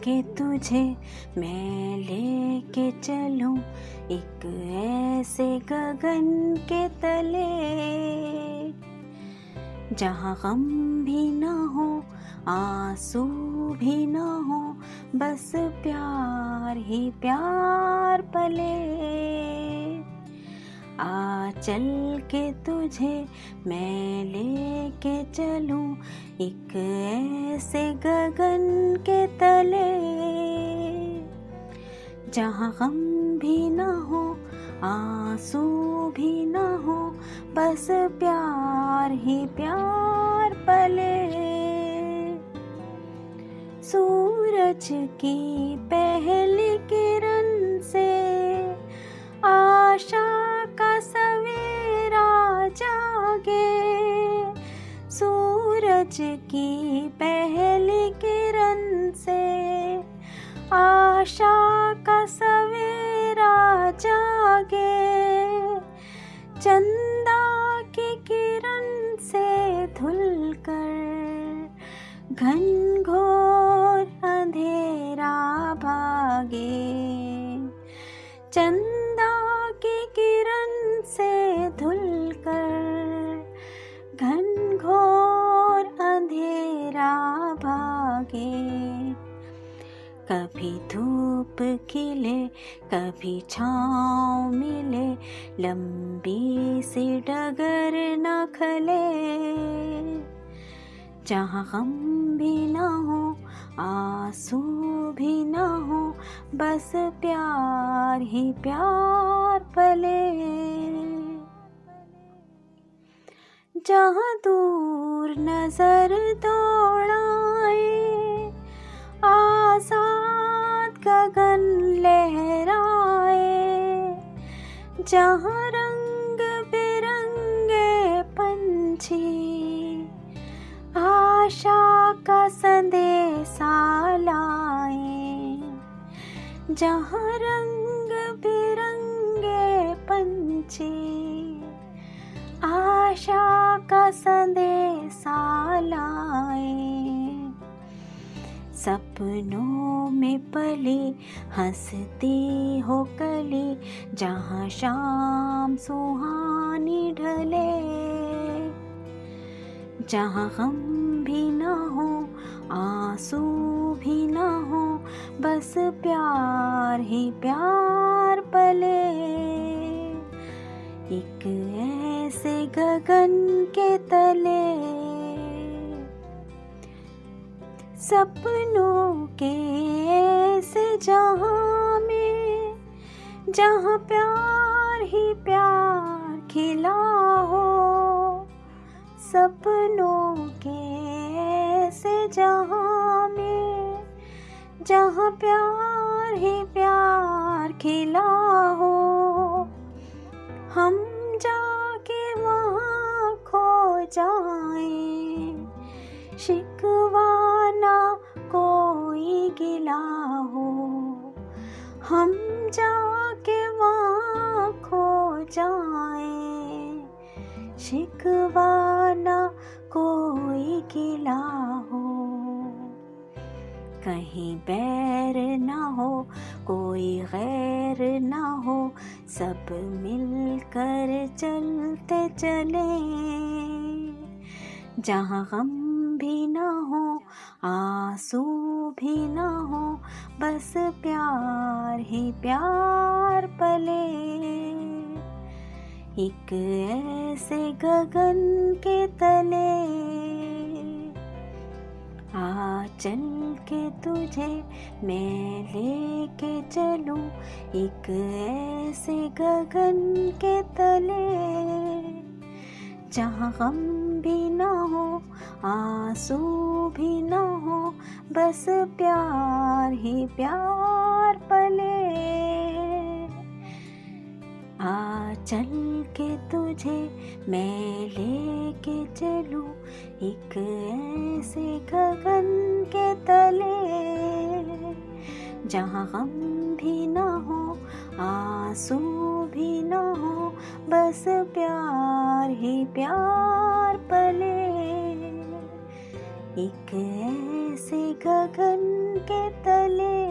के तुझे मैं लेके चलूं एक ऐसे गगन के तले, जहाँ गम भी ना हो आंसू भी ना हो, बस प्यार ही प्यार पले। आ चल के तुझे मैं लेके चलूं एक ऐसे गगन के तले, जहाँ गम भी ना हो आंसू भी ना हो, बस प्यार ही प्यार पले। सूरज की पहली किरण से आशा का सवेरा जागे, सूरज की पहली किरण से आशा का सवेरा जागे, चंदा की किरण से धुलकर घनघोर अंधेरा भागे, चंदा की किरण से धुलकर घनघोर अंधेरा भागे। कभी धूप खिले कभी छाँव मिले, लंबी सी डगर न खले, जहाँ गम भी ना हो आंसू भी ना हो, बस प्यार ही प्यार पले। जहाँ दूर नजर दौड़ाए आजाद गगन लहराए, जहाँ रंग बिरंगे पंछी आशा का संदेशा लाए, जहाँ रंग बिरंगे पंछी आशा का संदेशा लाए। सपनों में पले हंसती हो कली, जहाँ शाम सुहानी ढले, जहाँ गम भी ना हो आंसू भी ना हो, बस प्यार ही प्यार पले। एक ऐसे गगन के तले, सपनों के ऐसे जहाँ में, जहाँ प्यार ही प्यार खिला हो, सपनों के ऐसे जहाँ में, जहाँ प्यार ही प्यार खिला हो, हम जाके वहाँ खो जाएं, शिकवा ना कोई गिला हो, हम जाके वहाँ खो जाएं, शिकवा ना कोई गिला हो। कहीं बैर ना हो कोई गैर ना हो, सब मिलकर चलते चले, जहाँ गम भी ना हो आंसू भी ना हो, बस प्यार ही प्यार पले। एक ऐसे गगन के तले, आ चल के तुझे मैं लेके चलूं एक ऐसे गगन के तले, जहाँ गम भी ना हो आंसू भी ना हो, बस प्यार ही प्यार पले। आ चल के तुझे मैं लेके चलूं एक ऐसे गगन के तले, जहाँ गम भी ना हो आंसू भी ना हो, बस प्यार ही प्यार पले। एक ऐसे गगन के तले